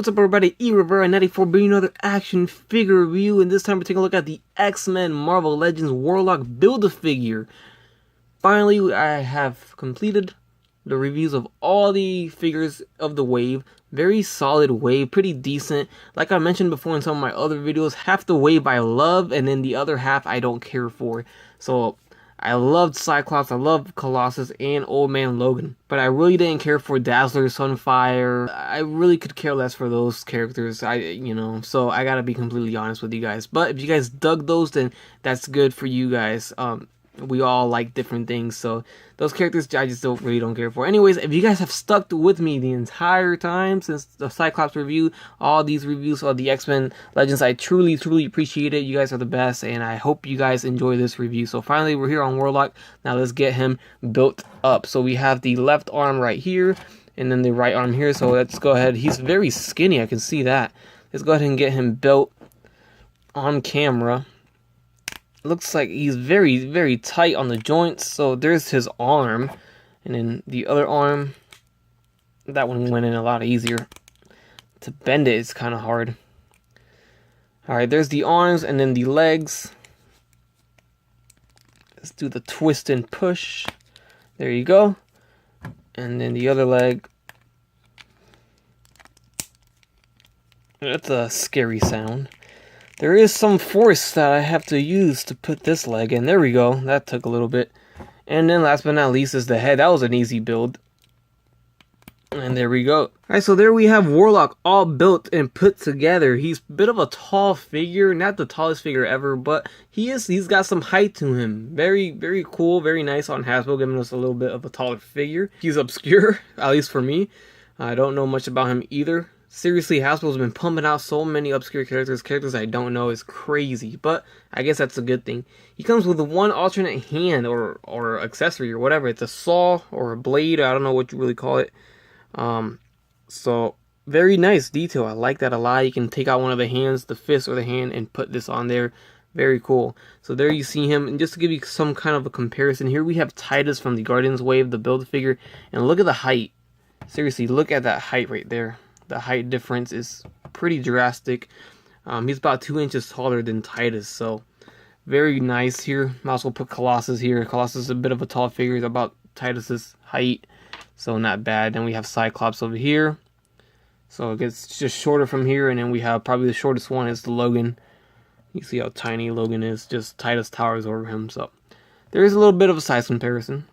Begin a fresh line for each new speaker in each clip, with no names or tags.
What's up everybody, eRivera94 bringing another action figure review, and this time we're taking a look at the X-Men Marvel Legends Warlock Build-A-Figure. Finally, I have completed the reviews of all the figures of the wave. Very solid wave, pretty decent. Like I mentioned before in some of my other videos, half the wave I love, and then the other half I don't care for. So I loved Cyclops, I loved Colossus, and Old Man Logan. But I really didn't care for Dazzler, Sunfire. I really could care less for those characters, so I gotta be completely honest with you guys. But if you guys dug those, then that's good for you guys. We all like different things, so those characters I just really don't care for. Anyways, if you guys have stuck with me the entire time since the Cyclops review, all these reviews of the X-Men Legends, I truly appreciate it. You guys are the best, and I hope you guys enjoy this review. So finally, we're here on Warlock. Now let's get him built up. So we have the left arm right here, and then the right arm here. So let's go ahead. He's very skinny, I can see that. Let's go ahead and get him built on camera. Looks like he's very tight on the joints. So there's his arm, and then the other arm, that one went in a lot easier. To bend it is kind of hard. Alright, there's the arms, and then the legs. Let's do the twist and push. There you go. And then the other leg. That's a scary sound. There is some force that I have to use to put this leg in. There we go. That took a little bit. And then last but not least is the head. That was an easy build. And there we go. Alright, so there we have Warlock all built and put together. He's a bit of a tall figure. Not the tallest figure ever, but he's got some height to him. Very cool. Very nice on Hasbro, giving us a little bit of a taller figure. He's obscure, at least for me. I don't know much about him either. Seriously, Hasbro's been pumping out so many obscure characters I don't know. Is crazy, but I guess that's a good thing. He comes with one alternate hand or accessory or whatever. It's a saw or a blade. I don't know what you really call it. So very nice detail. I like that a lot. You can take out one of the hands, the fist or the hand, and put this on there. Very cool. So there you see him. And just to give you some kind of a comparison, here we have Titus from the Guardians Wave, the Build-A-Figure, and look at the height. Seriously, look at that height right there. The height difference is pretty drastic. He's about 2 inches taller than Titus, so very nice here. Might as well put Colossus here. Colossus is a bit of a tall figure. He's about Titus's height, so not bad. Then we have Cyclops over here. So it gets just shorter from here, and then we have probably the shortest one is the Logan. You see how tiny Logan is, just Titus towers over him, so there is a little bit of a size comparison.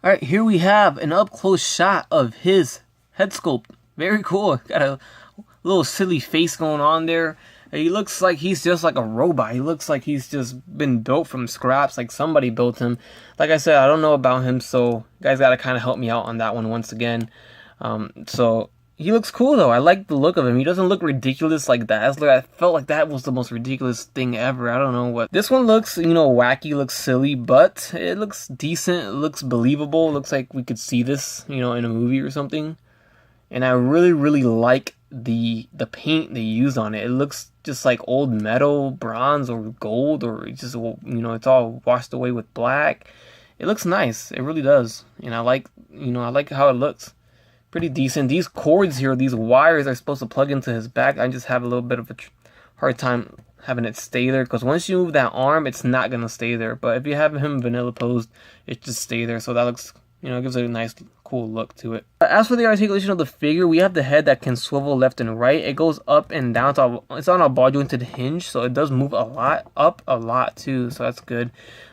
Alright, here we have an up-close shot of his head sculpt. Very cool. Got a little silly face going on there. He looks like he's just like a robot. He looks like he's just been built from scraps, like somebody built him. Like I said, I don't know about him, so you guys gotta kind of help me out on that one once again. So he looks cool though. I like the look of him. He doesn't look ridiculous like Dazzler. I felt like that was the most ridiculous thing ever. I don't know what. This one looks, wacky, looks silly, but it looks decent. It looks believable. It looks like we could see this, in a movie or something. And I really like the paint they used on it. It looks just like old metal, bronze, or gold, or just, it's all washed away with black. It looks nice. It really does. And I like, I like how it looks. Pretty decent. These cords here, these wires are supposed to plug into his back. I just have a little bit of a hard time having it stay there, because once you move that arm, it's not going to stay there. But if you have him vanilla posed, it just stay there. So that looks, it gives it a nice, cool look to it. As for the articulation of the figure, we have the head that can swivel left and right. It goes up and down. It's on a ball jointed hinge, so it does move a lot, up a lot too, so that's good.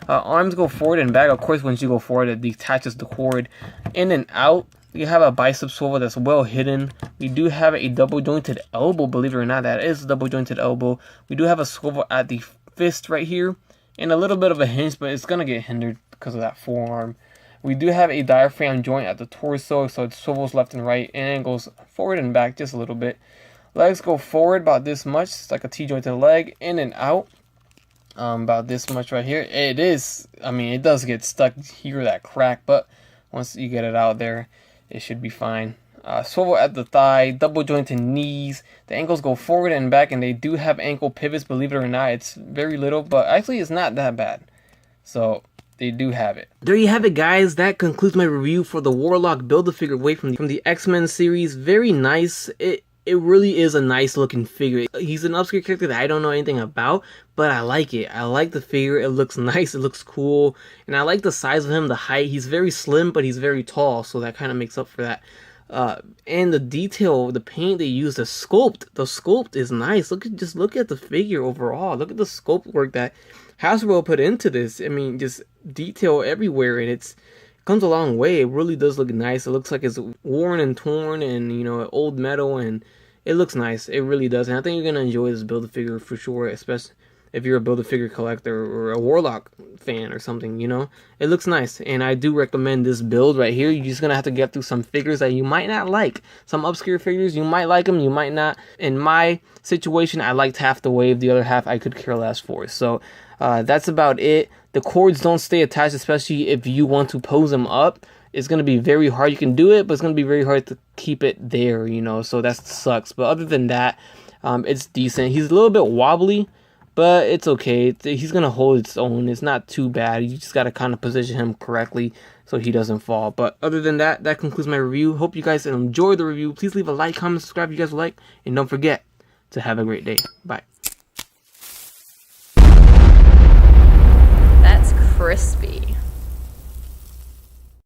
Arms go forward and back. Of course, once you go forward, it detaches the cord in and out. You have a bicep swivel that's well hidden. We do have a double jointed elbow, believe it or not. That is a double jointed elbow. We do have a swivel at the fist right here, and a little bit of a hinge, but it's gonna get hindered because of that forearm. We do have a diaphragm joint at the torso, so it swivels left and right, and it goes forward and back just a little bit. Legs go forward about this much. It's like a T-jointed leg, in and out. About this much right here. It does get stuck here, that crack, but once you get it out there, it should be fine. Swivel at the thigh, double jointed knees. The ankles go forward and back, and they do have ankle pivots, believe it or not. It's very little, but actually it's not that bad. So they do have it. There you have it, guys. That concludes my review for the Warlock Build-A-Figure wave from the X-Men series. Very nice. it really is a nice looking figure. He's an obscure character that I don't know anything about, but I like it. I like the figure. It looks nice. It looks cool. And I like the size of him, the height. He's very slim, but he's very tall, so that kind of makes up for that. And the detail, the paint they use, the sculpt is nice. Just look at the figure overall. Look at the sculpt work that Hasbro put into this. I mean, just detail everywhere, and it comes a long way. It really does look nice. It looks like it's worn and torn, and you know, old metal, and it looks nice. It really does, and I think you're gonna enjoy this Build-A-Figure for sure, especially if you're a Build-A-Figure collector or a Warlock fan or something, you know? It looks nice, and I do recommend this build right here. You're just gonna have to get through some figures that you might not like. Some obscure figures, you might like them, you might not. In my situation, I liked half the wave, the other half I could care less for. So that's about it. The cords don't stay attached, especially if you want to pose them up. It's going to be very hard. You can do it, but it's going to be very hard to keep it there, you know, so that sucks. But other than that, it's decent. He's a little bit wobbly, but it's okay. He's going to hold its own. It's not too bad. You just got to kind of position him correctly so he doesn't fall. But other than that, that concludes my review. Hope you guys enjoyed the review. Please leave a like, comment, subscribe if you guys like. And don't forget to have a great day. Bye.
That's crispy.